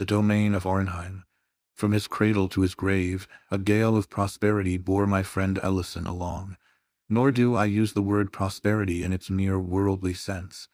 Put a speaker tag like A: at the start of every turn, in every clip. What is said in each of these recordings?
A: the Domain of Arnheim. From his cradle to his grave, a gale of prosperity bore my friend Ellison along. Nor do I use the word prosperity in its mere worldly sense.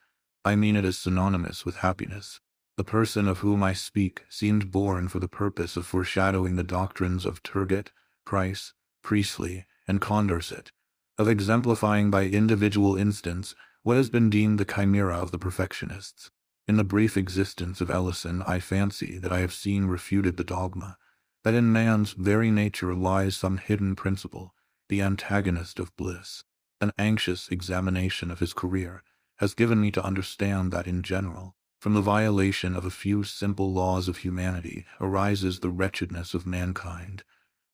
A: I mean it as synonymous with happiness. The person of whom I speak seemed born for the purpose of foreshadowing the doctrines of Turgot, Price, Priestley, and Condorcet, of exemplifying by individual instance what has been deemed the chimera of the perfectionists. In the brief existence of Ellison, I fancy that I have seen refuted the dogma that in man's very nature lies some hidden principle, the antagonist of bliss. An anxious examination of his career has given me to understand that in general, from the violation of a few simple laws of humanity arises the wretchedness of mankind,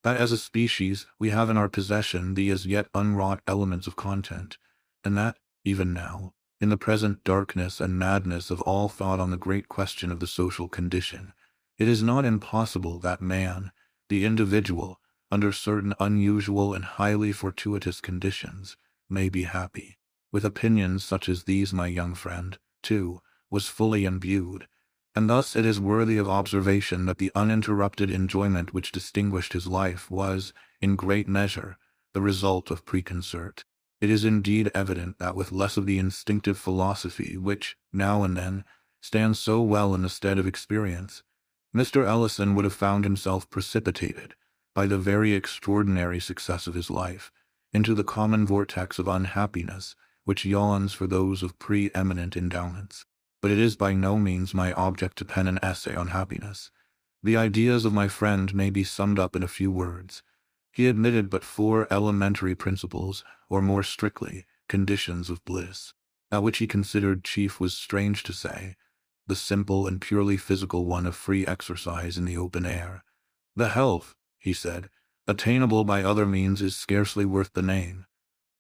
A: that as a species we have in our possession the as yet unwrought elements of content, and that, even now, in the present darkness and madness of all thought on the great question of the social condition, it is not impossible that man, the individual, under certain unusual and highly fortuitous conditions, may be happy. With opinions such as these my young friend, too, was fully imbued, and thus it is worthy of observation that the uninterrupted enjoyment which distinguished his life was, in great measure, the result of preconcert. It is indeed evident that with less of the instinctive philosophy which, now and then, stands so well in the stead of experience, Mr. Ellison would have found himself precipitated, by the very extraordinary success of his life, into the common vortex of unhappiness which yawns for those of pre-eminent endowments. But it is by no means my object to pen an essay on happiness. The ideas of my friend may be summed up in a few words. He admitted but 4 elementary principles, or more strictly, conditions of bliss. That which he considered chief was, strange to say, the simple and purely physical one of free exercise in the open air. The health, he said, attainable by other means is scarcely worth the name.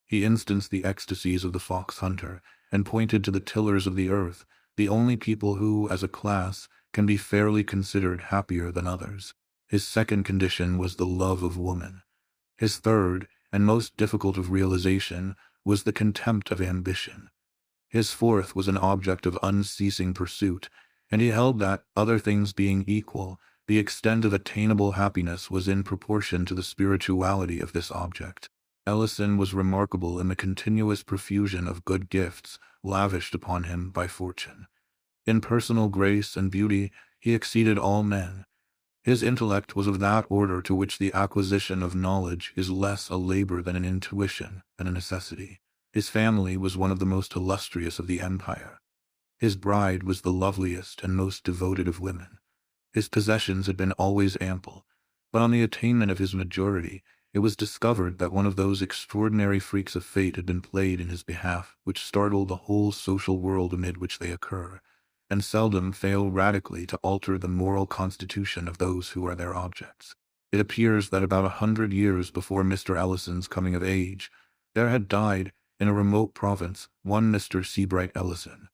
A: He instanced the ecstasies of the fox hunter, and pointed to the tillers of the earth, the only people who, as a class, can be fairly considered happier than others. His second condition was the love of woman. His third, and most difficult of realization, was the contempt of ambition. His fourth was an object of unceasing pursuit, and he held that, other things being equal, the extent of attainable happiness was in proportion to the spirituality of this object. Ellison was remarkable in the continuous profusion of good gifts lavished upon him by fortune. In personal grace and beauty he exceeded all men. His intellect was of that order to which the acquisition of knowledge is less a labor than an intuition and a necessity. His family was one of the most illustrious of the empire. His bride was the loveliest and most devoted of women. His possessions had been always ample, but on the attainment of his majority, it was discovered that one of those extraordinary freaks of fate had been played in his behalf which startle the whole social world amid which they occur, and seldom fail radically to alter the moral constitution of those who are their objects. It appears that about 100 years before Mr. Ellison's coming of age, there had died, in a remote province, one Mr. Seabright Ellison.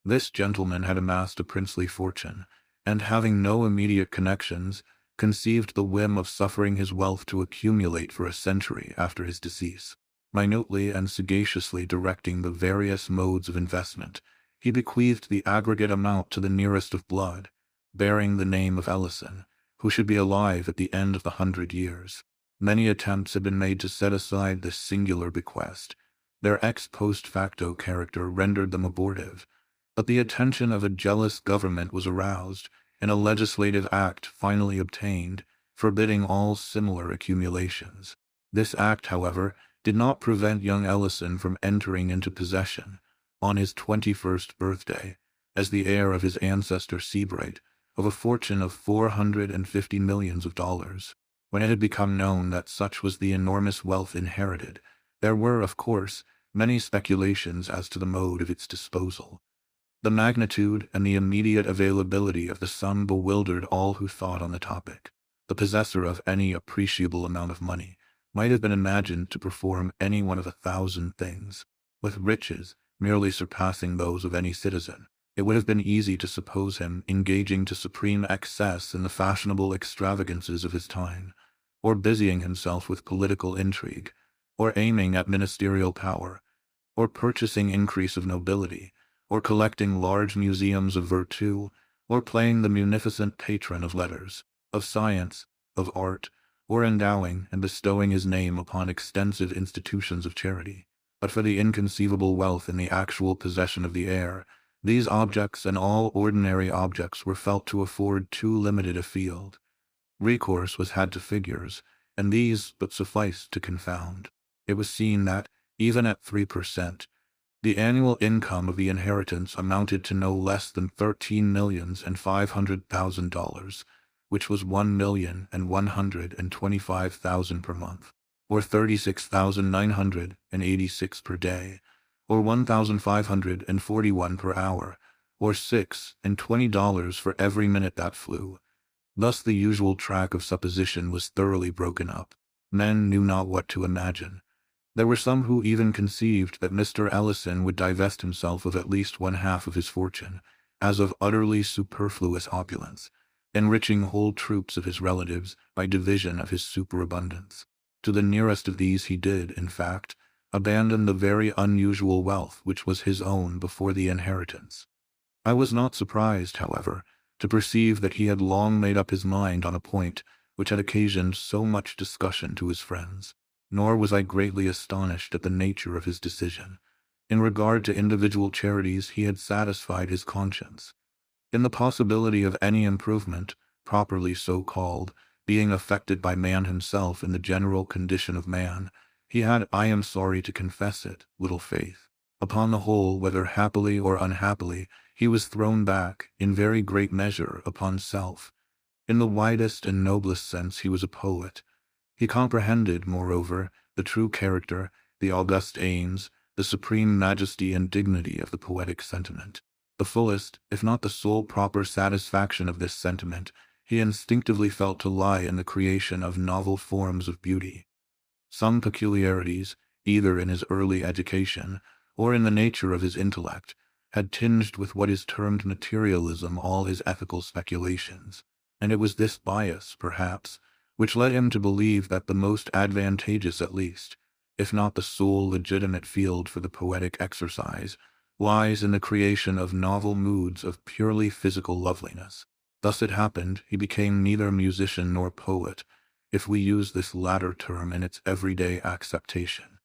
A: This gentleman had amassed a princely fortune, and having no immediate connections, conceived the whim of suffering his wealth to accumulate for a century after his decease. Minutely and sagaciously directing the various modes of investment, he bequeathed the aggregate amount to the nearest of blood, bearing the name of Ellison, who should be alive at the end of the 100 years. Many attempts had been made to set aside this singular bequest. Their ex post facto character rendered them abortive, but the attention of a jealous government was aroused, and a legislative act finally obtained, forbidding all similar accumulations. This act, however, did not prevent young Ellison from entering into possession, on his 21st birthday, as the heir of his ancestor Seabright, of a fortune of $450 millions. When it had become known that such was the enormous wealth inherited, there were, of course, many speculations as to the mode of its disposal. The magnitude and the immediate availability of the sum bewildered all who thought on the topic. The possessor of any appreciable amount of money might have been imagined to perform any one of 1,000 things. With riches merely surpassing those of any citizen, it would have been easy to suppose him engaging to supreme excess in the fashionable extravagances of his time, or busying himself with political intrigue, or aiming at ministerial power, or purchasing increase of nobility, or collecting large museums of virtue, or playing the munificent patron of letters, of science, of art, or endowing and bestowing his name upon extensive institutions of charity. But for the inconceivable wealth in the actual possession of the air, these objects and all ordinary objects were felt to afford too limited a field. Recourse was had to figures, and these but sufficed to confound. It was seen that, even at 3%, the annual income of the inheritance amounted to no less than $13,500,000, which was $1,125,000 per month, or $36,986 per day, or $1,541 per hour, or $6 and $20 for every minute that flew. Thus the usual track of supposition was thoroughly broken up. Men knew not what to imagine. There were some who even conceived that Mr. Ellison would divest himself of at least one half of his fortune, as of utterly superfluous opulence, enriching whole troops of his relatives by division of his superabundance. To the nearest of these he did, in fact, abandon the very unusual wealth which was his own before the inheritance. I was not surprised, however, to perceive that he had long made up his mind on a point which had occasioned so much discussion to his friends. Nor was I greatly astonished at the nature of his decision. In regard to individual charities, he had satisfied his conscience. In the possibility of any improvement, properly so called, being effected by man himself in the general condition of man, he had, I am sorry to confess it, little faith. Upon the whole, whether happily or unhappily, he was thrown back, in very great measure, upon self. In the widest and noblest sense he was a poet. He comprehended, moreover, the true character, the august aims, the supreme majesty and dignity of the poetic sentiment. The fullest, if not the sole proper satisfaction of this sentiment, he instinctively felt to lie in the creation of novel forms of beauty. Some peculiarities, either in his early education, or in the nature of his intellect, had tinged with what is termed materialism all his ethical speculations, and it was this bias, perhaps, which led him to believe that the most advantageous at least, if not the sole legitimate field for the poetic exercise, lies in the creation of novel moods of purely physical loveliness. Thus it happened he became neither musician nor poet, if we use this latter term in its everyday acceptation.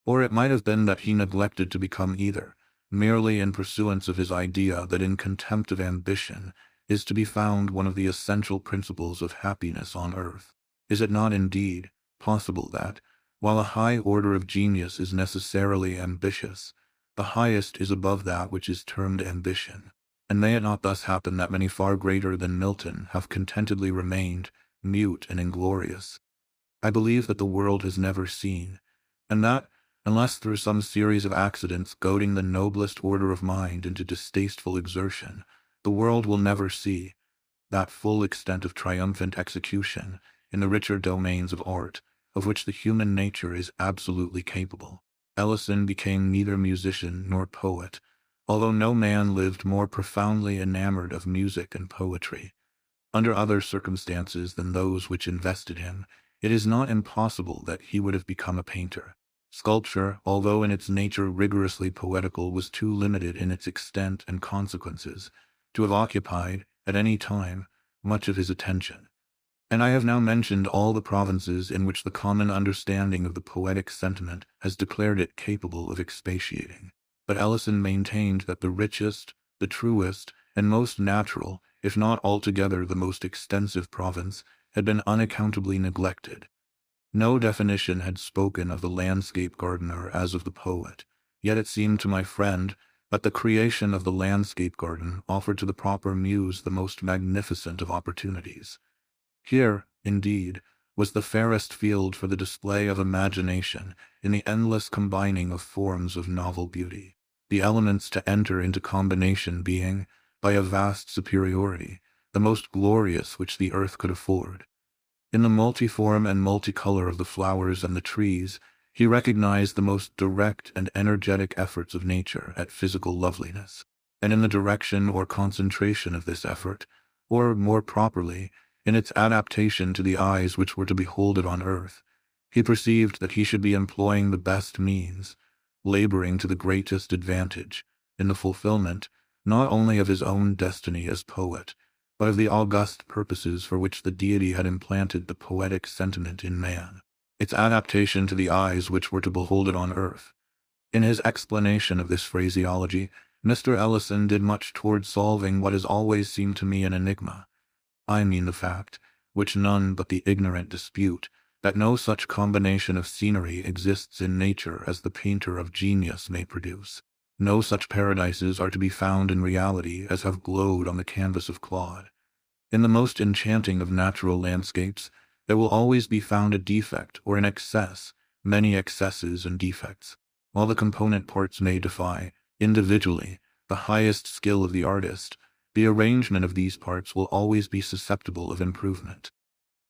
A: Or it might have been that he neglected to become either, merely in pursuance of his idea that in contempt of ambition is to be found one of the essential principles of happiness on earth. Is it not, indeed, possible that, while a high order of genius is necessarily ambitious, the highest is above that which is termed ambition? And may it not thus happen that many far greater than Milton have contentedly remained mute and inglorious? I believe that the world has never seen, and that, unless through some series of accidents goading the noblest order of mind into distasteful exertion, the world will never see that full extent of triumphant execution in the richer domains of art, of which the human nature is absolutely capable. Ellison became neither musician nor poet, although no man lived more profoundly enamored of music and poetry. Under other circumstances than those which invested him, it is not impossible that he would have become a painter. Sculpture, although in its nature rigorously poetical, was too limited in its extent and consequences to have occupied, at any time, much of his attention. And I have now mentioned all the provinces in which the common understanding of the poetic sentiment has declared it capable of expatiating. But Ellison maintained that the richest, the truest, and most natural, if not altogether the most extensive province, had been unaccountably neglected. No definition had spoken of the landscape gardener as of the poet, yet it seemed to my friend that the creation of the landscape garden offered to the proper muse the most magnificent of opportunities. Here, indeed, was the fairest field for the display of imagination in the endless combining of forms of novel beauty, the elements to enter into combination being, by a vast superiority, the most glorious which the earth could afford. In the multiform and multicolor of the flowers and the trees, he recognized the most direct and energetic efforts of nature at physical loveliness, and in the direction or concentration of this effort, or, more properly, in its adaptation to the eyes which were to behold it on earth, he perceived that he should be employing the best means, laboring to the greatest advantage, in the fulfillment, not only of his own destiny as poet, but of the august purposes for which the deity had implanted the poetic sentiment in man, its adaptation to the eyes which were to behold it on earth. In his explanation of this phraseology, Mr. Ellison did much toward solving what has always seemed to me an enigma. I mean the fact, which none but the ignorant dispute, that no such combination of scenery exists in nature as the painter of genius may produce. No such paradises are to be found in reality as have glowed on the canvas of Claude. In the most enchanting of natural landscapes, there will always be found a defect or an excess, many excesses and defects. While the component parts may defy, individually, the highest skill of the artist, the arrangement of these parts will always be susceptible of improvement.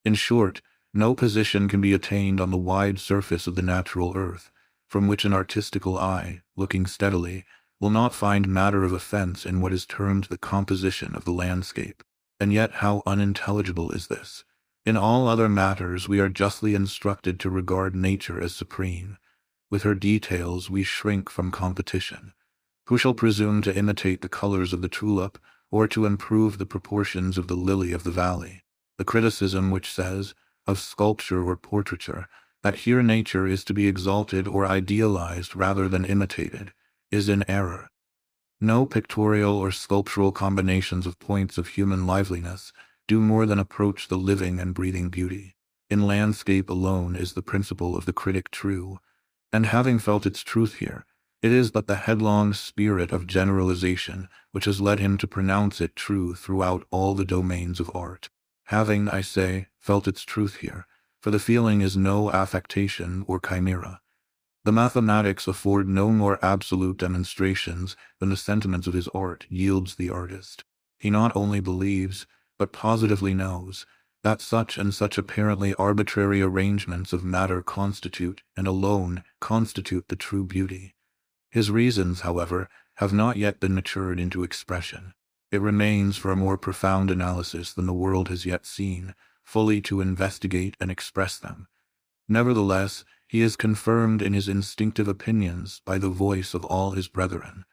A: In short, no position can be attained on the wide surface of the natural earth, from which an artistical eye, looking steadily, will not find matter of offense in what is termed the composition of the landscape. And yet how unintelligible is this! In all other matters we are justly instructed to regard nature as supreme. With her details we shrink from competition. Who shall presume to imitate the colors of the tulip, or to improve the proportions of the lily of the valley? The criticism which says, of sculpture or portraiture, that here nature is to be exalted or idealized rather than imitated, is in error. No pictorial or sculptural combinations of points of human liveliness do more than approach the living and breathing beauty. In landscape alone is the principle of the critic true, and having felt its truth here, it is but the headlong spirit of generalization which has led him to pronounce it true throughout all the domains of art. Having, I say, felt its truth here, for the feeling is no affectation or chimera. The mathematics afford no more absolute demonstrations than the sentiments of his art yields the artist. He not only believes, but positively knows, that such and such apparently arbitrary arrangements of matter constitute, and alone constitute, the true beauty. His reasons, however, have not yet been matured into expression. It remains for a more profound analysis than the world has yet seen, fully to investigate and express them. Nevertheless, he is confirmed in his instinctive opinions by the voice of all his brethren.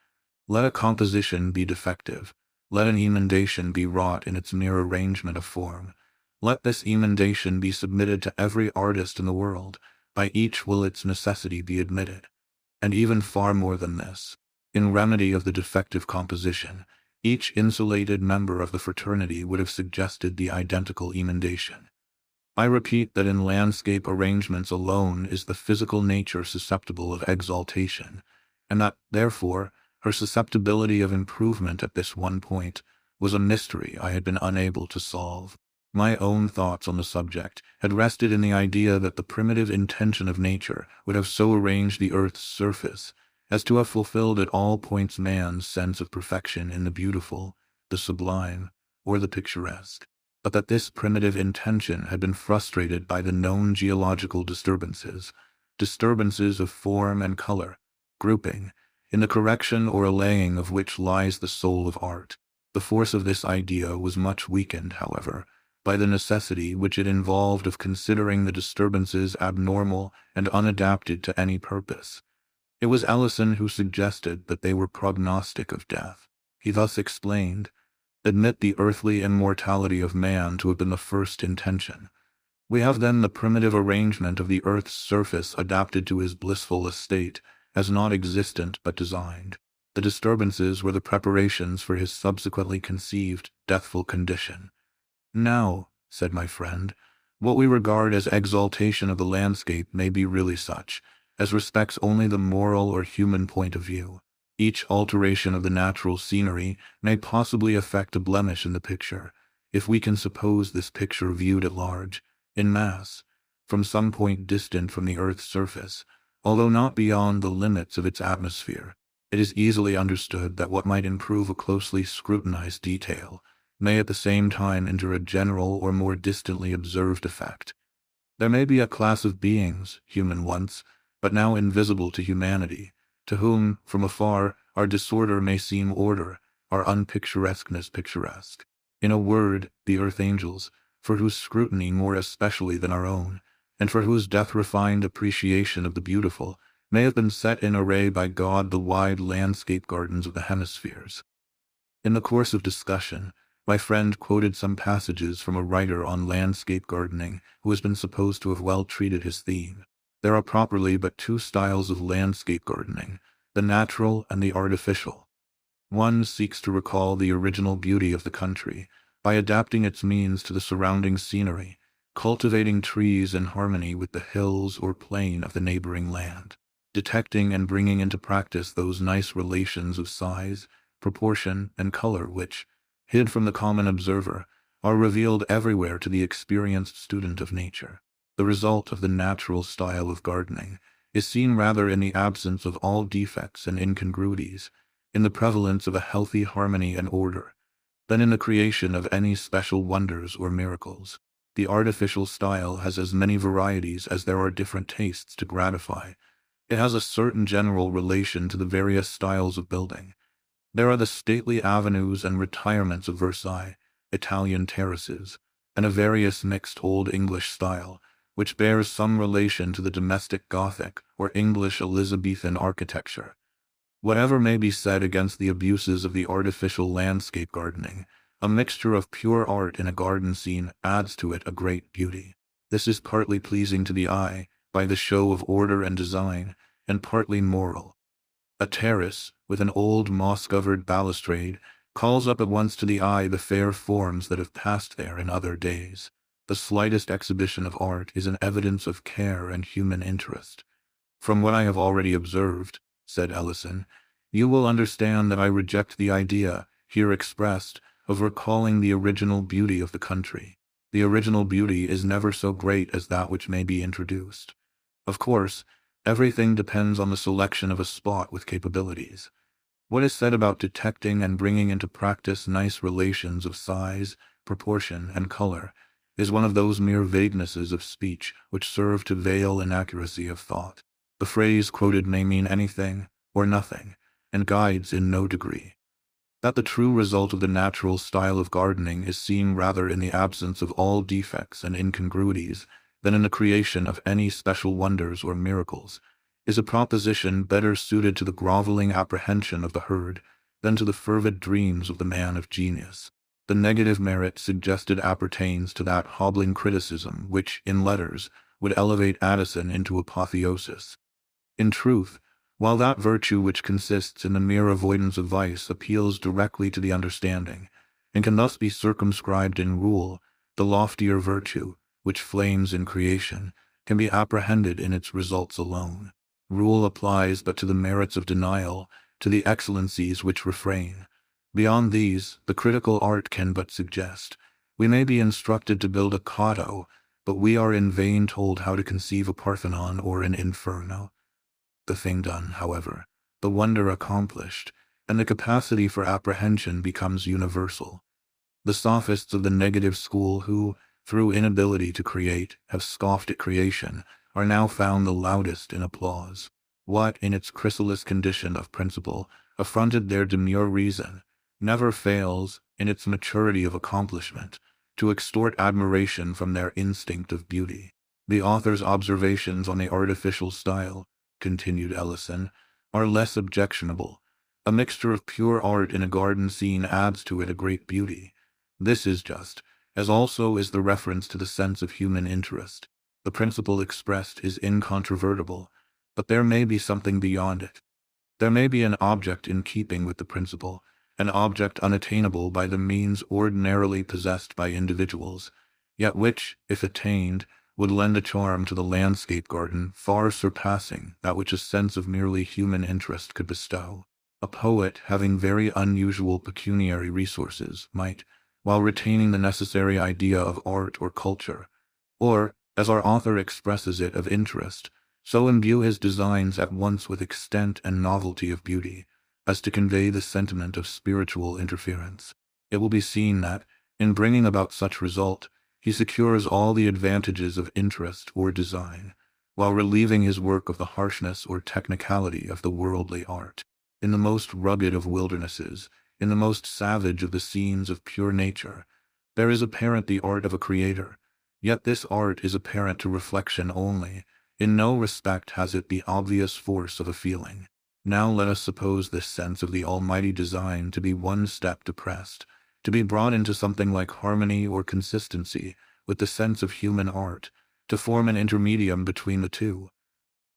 A: Let a composition be defective, let an emendation be wrought in its mere arrangement of form. Let this emendation be submitted to every artist in the world, by each will its necessity be admitted. And even far more than this, in remedy of the defective composition, each insulated member of the fraternity would have suggested the identical emendation. I repeat that in landscape arrangements alone is the physical nature susceptible of exaltation, and that, therefore, her susceptibility of improvement at this one point was a mystery I had been unable to solve. My own thoughts on the subject had rested in the idea that the primitive intention of nature would have so arranged the earth's surface as to have fulfilled at all points man's sense of perfection in the beautiful, the sublime, or the picturesque, but that this primitive intention had been frustrated by the known geological disturbances of form and color, grouping, in the correction or allaying of which lies the soul of art. The force of this idea was much weakened, however, by the necessity which it involved of considering the disturbances abnormal and unadapted to any purpose. It was Ellison who suggested that they were prognostic of death. He thus explained, admit the earthly immortality of man to have been the first intention. We have then the primitive arrangement of the earth's surface adapted to his blissful estate, as not existent but designed. The disturbances were the preparations for his subsequently conceived deathful condition. Now, said my friend, what we regard as exaltation of the landscape may be really such, as respects only the moral or human point of view. Each alteration of the natural scenery may possibly affect a blemish in the picture, if we can suppose this picture viewed at large, in mass, from some point distant from the earth's surface, although not beyond the limits of its atmosphere. It is easily understood that what might improve a closely scrutinized detail may at the same time injure a general or more distantly observed effect. There may be a class of beings, human once, but now invisible to humanity, to whom, from afar, our disorder may seem order, our unpicturesqueness picturesque. In a word, the earth angels, for whose scrutiny more especially than our own, and for whose death-refined appreciation of the beautiful, may have been set in array by God the wide landscape gardens of the hemispheres. In the course of discussion, my friend quoted some passages from a writer on landscape gardening who has been supposed to have well treated his theme. There are properly but two styles of landscape gardening, the natural and the artificial. One seeks to recall the original beauty of the country by adapting its means to the surrounding scenery, cultivating trees in harmony with the hills or plain of the neighboring land, detecting and bringing into practice those nice relations of size, proportion, and color which, hid from the common observer, are revealed everywhere to the experienced student of nature. The result of the natural style of gardening is seen rather in the absence of all defects and incongruities, in the prevalence of a healthy harmony and order, than in the creation of any special wonders or miracles. The artificial style has as many varieties as there are different tastes to gratify. It has a certain general relation to the various styles of building. There are the stately avenues and retirements of Versailles, Italian terraces, and a various mixed Old English style, which bears some relation to the domestic Gothic or English Elizabethan architecture. Whatever may be said against the abuses of the artificial landscape gardening, a mixture of pure art in a garden scene adds to it a great beauty. This is partly pleasing to the eye, by the show of order and design, and partly moral. A terrace, with an old moss-covered balustrade, calls up at once to the eye the fair forms that have passed there in other days. The slightest exhibition of art is an evidence of care and human interest. From what I have already observed, said Ellison, you will understand that I reject the idea, here expressed, of recalling the original beauty of the country. The original beauty is never so great as that which may be introduced. Of course, everything depends on the selection of a spot with capabilities. What is said about detecting and bringing into practice nice relations of size, proportion, and color is one of those mere vaguenesses of speech which serve to veil inaccuracy of thought. The phrase quoted may mean anything or nothing, and guides in no degree. That the true result of the natural style of gardening is seen rather in the absence of all defects and incongruities than in the creation of any special wonders or miracles, is a proposition better suited to the groveling apprehension of the herd than to the fervid dreams of the man of genius. The negative merit suggested appertains to that hobbling criticism which, in letters, would elevate Addison into apotheosis. In truth, while that virtue which consists in the mere avoidance of vice appeals directly to the understanding, and can thus be circumscribed in rule, the loftier virtue, which flames in creation, can be apprehended in its results alone. Rule applies but to the merits of denial, to the excellencies which refrain. Beyond these, the critical art can but suggest. We may be instructed to build a Cato, but we are in vain told how to conceive a Parthenon or an Inferno. The thing done, however, the wonder accomplished, and the capacity for apprehension becomes universal. The sophists of the negative school who, through inability to create, have scoffed at creation, are now found the loudest in applause. What, in its chrysalis condition of principle, affronted their demure reason, never fails, in its maturity of accomplishment, to extort admiration from their instinct of beauty. The author's observations on the artificial style, continued Ellison, are less objectionable. A mixture of pure art in a garden scene adds to it a great beauty. This is just, as also is the reference to the sense of human interest. The principle expressed is incontrovertible, but there may be something beyond it. There may be an object in keeping with the principle, an object unattainable by the means ordinarily possessed by individuals, yet which, if attained, would lend a charm to the landscape garden far surpassing that which a sense of merely human interest could bestow. A poet having very unusual pecuniary resources might, while retaining the necessary idea of art or culture, or, as our author expresses it, of interest, so imbue his designs at once with extent and novelty of beauty, as to convey the sentiment of spiritual interference. It will be seen that, in bringing about such result, he secures all the advantages of interest or design, while relieving his work of the harshness or technicality of the worldly art. In the most rugged of wildernesses, in the most savage of the scenes of pure nature, there is apparent the art of a creator, yet this art is apparent to reflection only. In no respect has it the obvious force of a feeling. Now let us suppose this sense of the almighty design to be one step depressed, to be brought into something like harmony or consistency with the sense of human art, to form an intermedium between the two.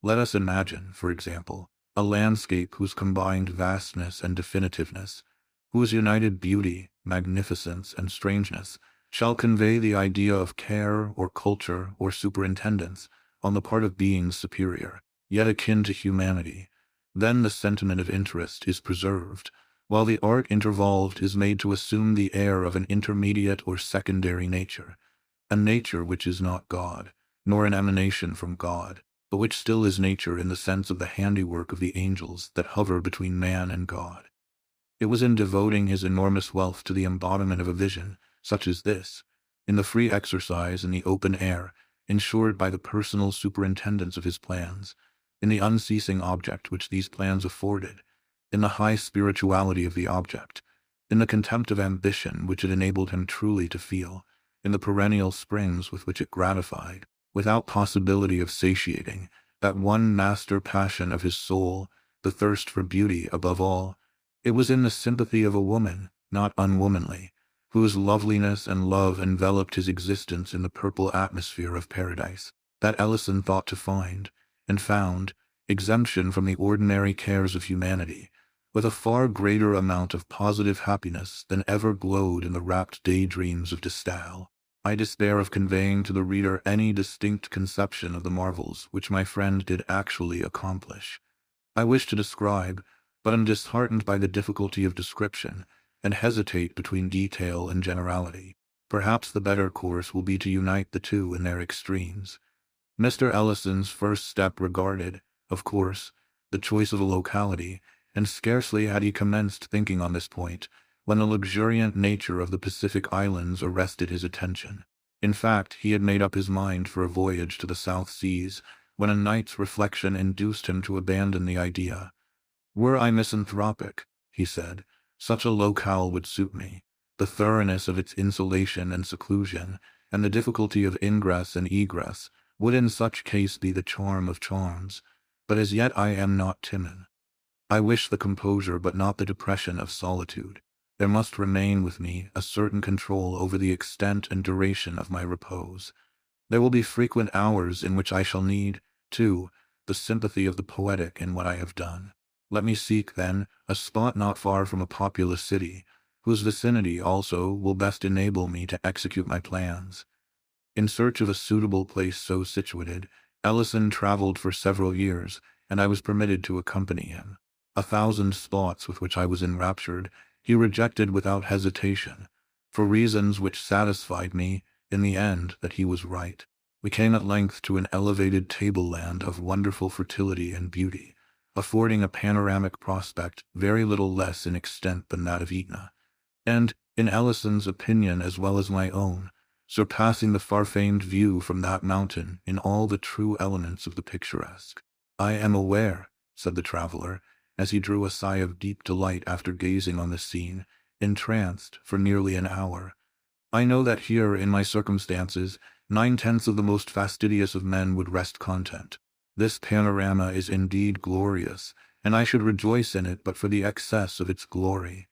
A: Let us imagine, for example, a landscape whose combined vastness and definitiveness, whose united beauty, magnificence, and strangeness, shall convey the idea of care or culture or superintendence on the part of beings superior, yet akin to humanity. Then the sentiment of interest is preserved, while the art intervolved is made to assume the air of an intermediate or secondary nature, a nature which is not God, nor an emanation from God, but which still is nature in the sense of the handiwork of the angels that hover between man and God. It was in devoting his enormous wealth to the embodiment of a vision, such as this, in the free exercise in the open air, ensured by the personal superintendence of his plans, in the unceasing object which these plans afforded, in the high spirituality of the object, in the contempt of ambition which it enabled him truly to feel, in the perennial springs with which it gratified, without possibility of satiating, that one master passion of his soul, the thirst for beauty above all. It was in the sympathy of a woman, not unwomanly, whose loveliness and love enveloped his existence in the purple atmosphere of paradise, that Ellison thought to find, and found, exemption from the ordinary cares of humanity, with a far greater amount of positive happiness than ever glowed in the rapt daydreams of de Stael. I despair of conveying to the reader any distinct conception of the marvels which my friend did actually accomplish. I wish to describe, but am disheartened by the difficulty of description, and hesitate between detail and generality. Perhaps the better course will be to unite the two in their extremes. Mr. Ellison's first step regarded, of course, the choice of a locality, and scarcely had he commenced thinking on this point, when the luxuriant nature of the Pacific Islands arrested his attention. In fact, he had made up his mind for a voyage to the South Seas, when a night's reflection induced him to abandon the idea. "Were I misanthropic," he said, "such a locale would suit me. The thoroughness of its insulation and seclusion, and the difficulty of ingress and egress, would in such case be the charm of charms. But as yet I am not timid. I wish the composure but not the depression of solitude. There must remain with me a certain control over the extent and duration of my repose. There will be frequent hours in which I shall need, too, the sympathy of the poetic in what I have done. Let me seek, then, a spot not far from a populous city, whose vicinity also will best enable me to execute my plans." In search of a suitable place so situated, Ellison traveled for several years, and I was permitted to accompany him. 1,000 spots with which I was enraptured, he rejected without hesitation, for reasons which satisfied me, in the end, that he was right. We came at length to an elevated tableland of wonderful fertility and beauty, affording a panoramic prospect very little less in extent than that of Etna, and, in Ellison's opinion as well as my own, surpassing the far-famed view from that mountain in all the true elements of the picturesque. "I am aware," said the traveler, as he drew a sigh of deep delight after gazing on the scene, entranced for nearly an hour. "I know that here, in my circumstances, 9/10 of the most fastidious of men would rest content. This panorama is indeed glorious, and I should rejoice in it but for the excess of its glory.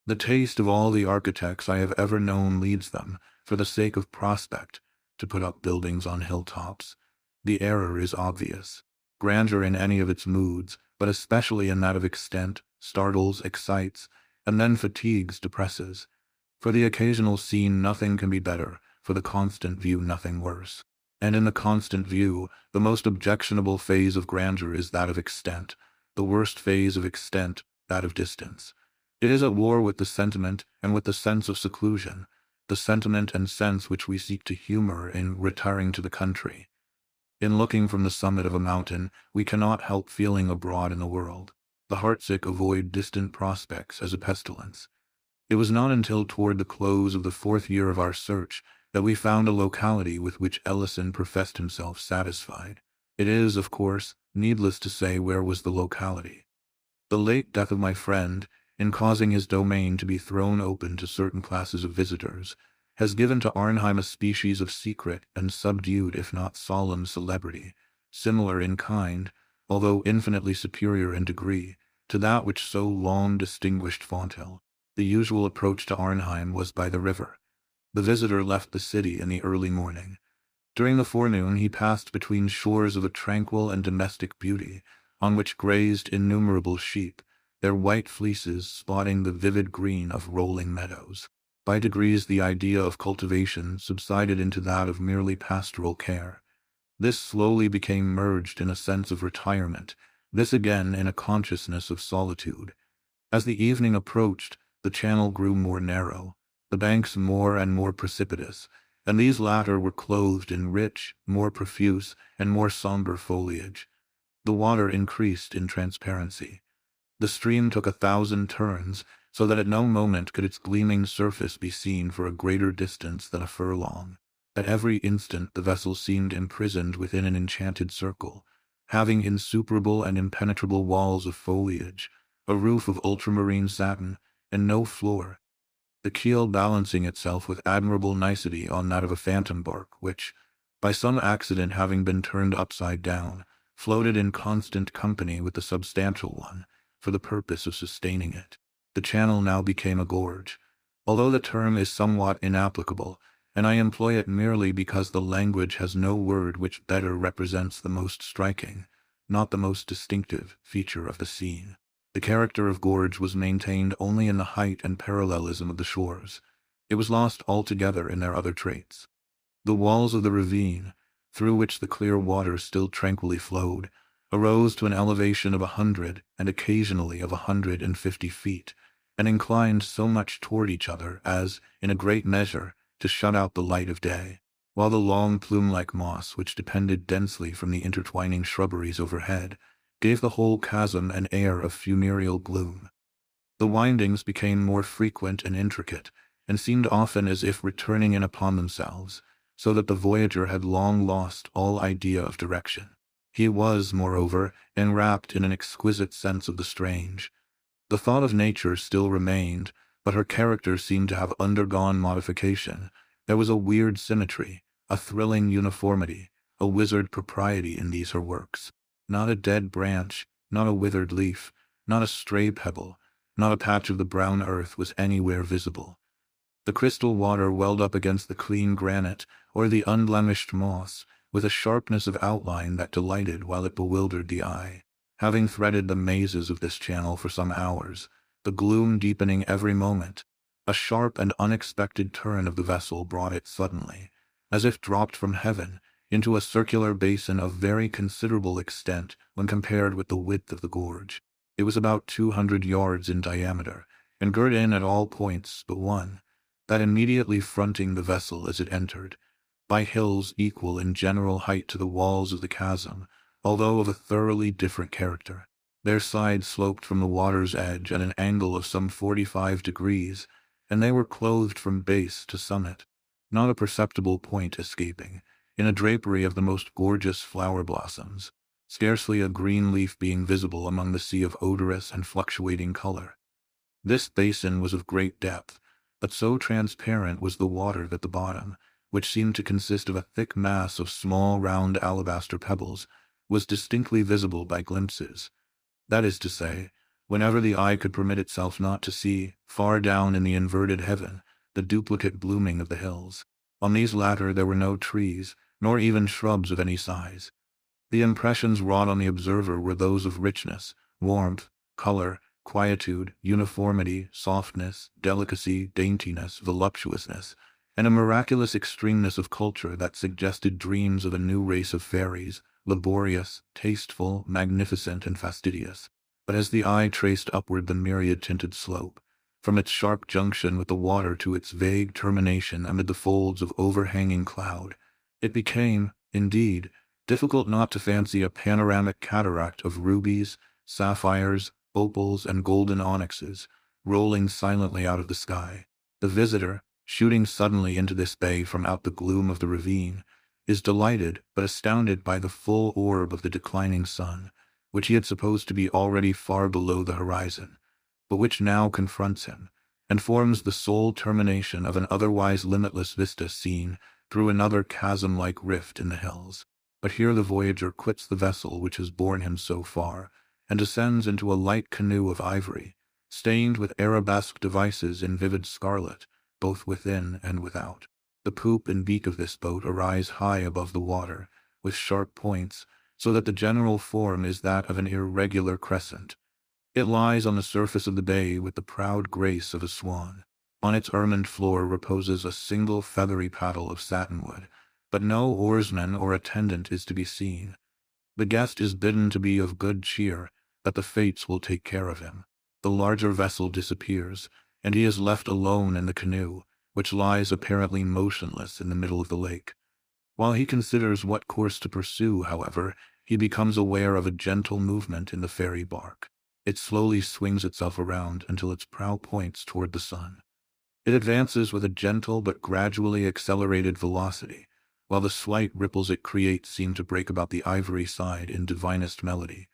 A: The taste of all the architects I have ever known leads them, for the sake of prospect, to put up buildings on hilltops. The error is obvious. Grandeur in any of its moods, but especially in that of extent, startles, excites, and then fatigues, depresses. For the occasional scene nothing can be better, for the constant view nothing worse. And in the constant view, the most objectionable phase of grandeur is that of extent, the worst phase of extent, that of distance. It is at war with the sentiment and with the sense of seclusion, the sentiment and sense which we seek to humor in retiring to the country. In looking from the summit of a mountain, we cannot help feeling abroad in the world. The heartsick avoid distant prospects as a pestilence. It was not until toward the close of the 4th year of our search that we found a locality with which Ellison professed himself satisfied. It is, of course, needless to say where was the locality. The late death of my friend, in causing his domain to be thrown open to certain classes of visitors, has given to Arnheim a species of secret and subdued if not solemn celebrity, similar in kind, although infinitely superior in degree to that which so long distinguished Fonthill. The usual approach to Arnheim was by the river. The visitor left the city in the early morning. During the forenoon he passed between shores of a tranquil and domestic beauty, on which grazed innumerable sheep, their white fleeces spotting the vivid green of rolling meadows. By degrees the idea of cultivation subsided into that of merely pastoral care. This slowly became merged in a sense of retirement, this again in a consciousness of solitude. As the evening approached, the channel grew more narrow, the banks more and more precipitous, and these latter were clothed in rich, more profuse, and more somber foliage. The water increased in transparency. The stream took 1,000 turns, so that at no moment could its gleaming surface be seen for a greater distance than a furlong. At every instant the vessel seemed imprisoned within an enchanted circle, having insuperable and impenetrable walls of foliage, a roof of ultramarine satin, and no floor, the keel balancing itself with admirable nicety on that of a phantom bark, which, by some accident having been turned upside down, floated in constant company with the substantial one, for the purpose of sustaining it. The channel now became a gorge, although the term is somewhat inapplicable, and I employ it merely because the language has no word which better represents the most striking, not the most distinctive, feature of the scene. The character of gorge was maintained only in the height and parallelism of the shores. It was lost altogether in their other traits. The walls of the ravine, through which the clear water still tranquilly flowed, arose to an elevation of 100 and occasionally of 150 feet, and inclined so much toward each other as, in a great measure, to shut out the light of day, while the long plume-like moss which depended densely from the intertwining shrubberies overhead gave the whole chasm an air of funereal gloom. The windings became more frequent and intricate, and seemed often as if returning in upon themselves, so that the voyager had long lost all idea of direction. He was, moreover, enwrapped in an exquisite sense of the strange. The thought of nature still remained, but her character seemed to have undergone modification. There was a weird symmetry, a thrilling uniformity, a wizard propriety in these her works. Not a dead branch, not a withered leaf, not a stray pebble, not a patch of the brown earth was anywhere visible. The crystal water welled up against the clean granite or the unblemished moss with a sharpness of outline that delighted while it bewildered the eye. Having threaded the mazes of this channel for some hours, the gloom deepening every moment, a sharp and unexpected turn of the vessel brought it suddenly, as if dropped from heaven, into a circular basin of very considerable extent when compared with the width of the gorge. It was about 200 yards in diameter, and girt in at all points but one, that immediately fronting the vessel as it entered, by hills equal in general height to the walls of the chasm, although of a thoroughly different character. Their sides sloped from the water's edge at an angle of some 45 degrees, and they were clothed from base to summit, not a perceptible point escaping, in a drapery of the most gorgeous flower blossoms, scarcely a green leaf being visible among the sea of odorous and fluctuating color. This basin was of great depth, but so transparent was the water that the bottom, which seemed to consist of a thick mass of small round alabaster pebbles, was distinctly visible by glimpses. That is to say, whenever the eye could permit itself not to see, far down in the inverted heaven, the duplicate blooming of the hills. On these latter there were no trees, nor even shrubs of any size. The impressions wrought on the observer were those of richness, warmth, color, quietude, uniformity, softness, delicacy, daintiness, voluptuousness, and a miraculous extremeness of culture that suggested dreams of a new race of fairies, laborious, tasteful, magnificent, and fastidious. But as the eye traced upward the myriad-tinted slope, from its sharp junction with the water to its vague termination amid the folds of overhanging cloud, it became, indeed, difficult not to fancy a panoramic cataract of rubies, sapphires, opals, and golden onyxes, rolling silently out of the sky. The visitor, shooting suddenly into this bay from out the gloom of the ravine, is delighted but astounded by the full orb of the declining sun, which he had supposed to be already far below the horizon, but which now confronts him, and forms the sole termination of an otherwise limitless vista seen through another chasm-like rift in the hills. But here the voyager quits the vessel which has borne him so far, and descends into a light canoe of ivory, stained with arabesque devices in vivid scarlet, both within and without. The poop and beak of this boat arise high above the water, with sharp points, so that the general form is that of an irregular crescent. It lies on the surface of the bay with the proud grace of a swan. On its ermined floor reposes a single feathery paddle of satinwood, but no oarsman or attendant is to be seen. The guest is bidden to be of good cheer, that the fates will take care of him. The larger vessel disappears, and he is left alone in the canoe, which lies apparently motionless in the middle of the lake. While he considers what course to pursue, however, he becomes aware of a gentle movement in the ferry bark. It slowly swings itself around until its prow points toward the sun. It advances with a gentle but gradually accelerated velocity, while the slight ripples it creates seem to break about the ivory side in divinest melody,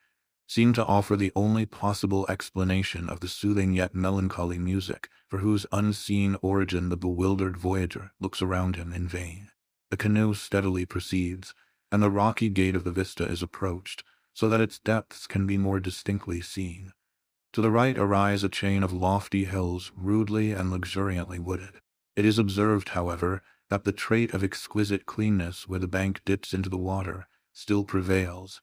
A: seem to offer the only possible explanation of the soothing yet melancholy music, for whose unseen origin the bewildered voyager looks around him in vain. The canoe steadily proceeds, and the rocky gate of the vista is approached, so that its depths can be more distinctly seen. To the right arise a chain of lofty hills, rudely and luxuriantly wooded. It is observed, however, that the trait of exquisite cleanness where the bank dips into the water still prevails.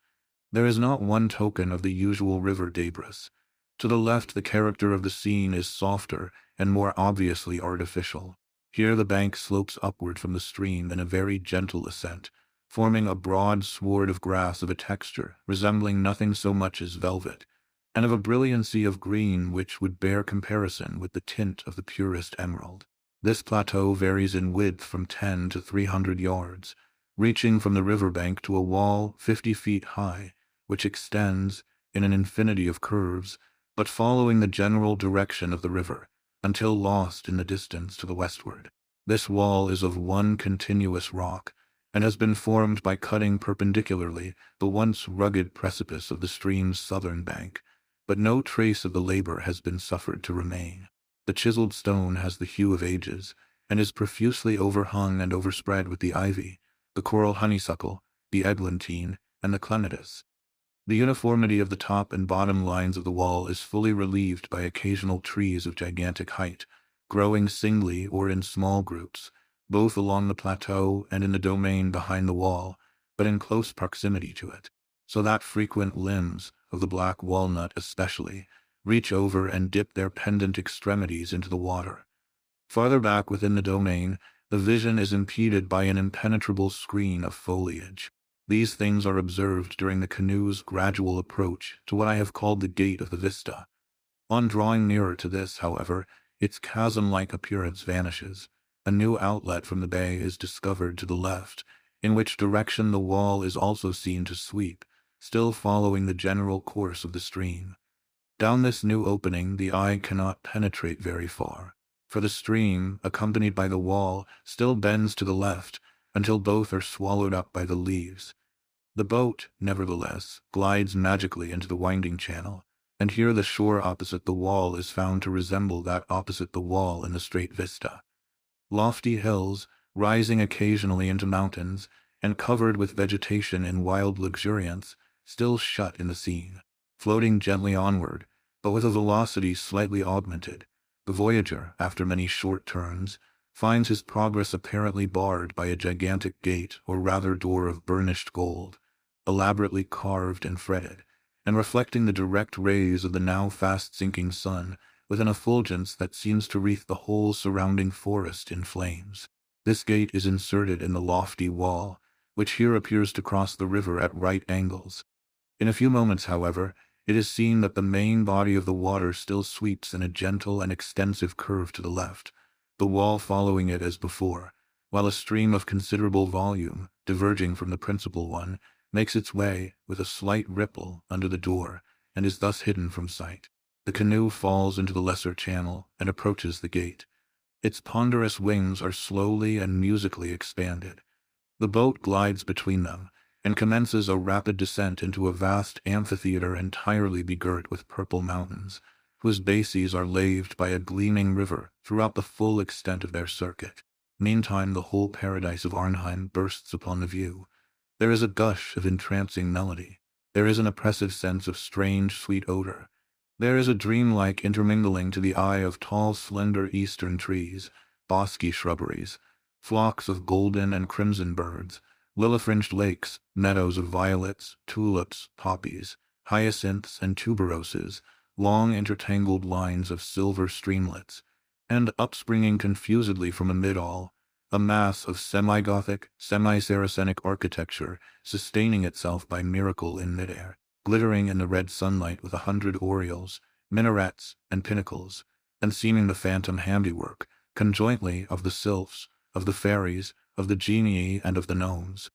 A: There is not one token of the usual river debris. To the left the character of the scene is softer and more obviously artificial. Here the bank slopes upward from the stream in a very gentle ascent, forming a broad sward of grass of a texture resembling nothing so much as velvet, and of a brilliancy of green which would bear comparison with the tint of the purest emerald. This plateau varies in width from 10 to 300 yards, reaching from the riverbank to a wall 50 feet high, which extends, in an infinity of curves, but following the general direction of the river, until lost in the distance to the westward. This wall is of one continuous rock, and has been formed by cutting perpendicularly the once rugged precipice of the stream's southern bank, but no trace of the labor has been suffered to remain. The chiseled stone has the hue of ages, and is profusely overhung and overspread with the ivy, the coral honeysuckle, the eglantine, and the clematis. The uniformity of the top and bottom lines of the wall is fully relieved by occasional trees of gigantic height, growing singly or in small groups, both along the plateau and in the domain behind the wall, but in close proximity to it, so that frequent limbs, of the black walnut especially, reach over and dip their pendant extremities into the water. Farther back within the domain, the vision is impeded by an impenetrable screen of foliage. These things are observed during the canoe's gradual approach to what I have called the gate of the vista. On drawing nearer to this, however, its chasm-like appearance vanishes. A new outlet from the bay is discovered to the left, in which direction the wall is also seen to sweep, still following the general course of the stream. Down this new opening the eye cannot penetrate very far, for the stream, accompanied by the wall, still bends to the left, until both are swallowed up by the leaves. The boat, nevertheless, glides magically into the winding channel, and here the shore opposite the wall is found to resemble that opposite the wall in the straight vista. Lofty hills, rising occasionally into mountains, and covered with vegetation in wild luxuriance, still shut in the scene. Floating gently onward, but with a velocity slightly augmented, the voyager, after many short turns, finds his progress apparently barred by a gigantic gate, or rather door of burnished gold, elaborately carved and fretted, and reflecting the direct rays of the now fast-sinking sun with an effulgence that seems to wreath the whole surrounding forest in flames. This gate is inserted in the lofty wall, which here appears to cross the river at right angles. In a few moments, however, it is seen that the main body of the water still sweeps in a gentle and extensive curve to the left, the wall following it as before, while a stream of considerable volume, diverging from the principal one, makes its way, with a slight ripple, under the door, and is thus hidden from sight. The canoe falls into the lesser channel and approaches the gate. Its ponderous wings are slowly and musically expanded. The boat glides between them, and commences a rapid descent into a vast amphitheater entirely begirt with purple mountains, whose bases are laved by a gleaming river throughout the full extent of their circuit. Meantime the whole paradise of Arnheim bursts upon the view. There is a gush of entrancing melody. There is an oppressive sense of strange, sweet odor. There is a dreamlike intermingling to the eye of tall, slender eastern trees, bosky shrubberies, flocks of golden and crimson birds, lily-fringed lakes, meadows of violets, tulips, poppies, hyacinths, and tuberoses, long intertangled lines of silver streamlets, and upspringing confusedly from amid all, a mass of semi-Gothic, semi-Saracenic architecture sustaining itself by miracle in midair, glittering in the red sunlight with 100 aureoles, minarets, and pinnacles, and seeming the phantom handiwork, conjointly of the sylphs, of the fairies, of the genii, and of the gnomes.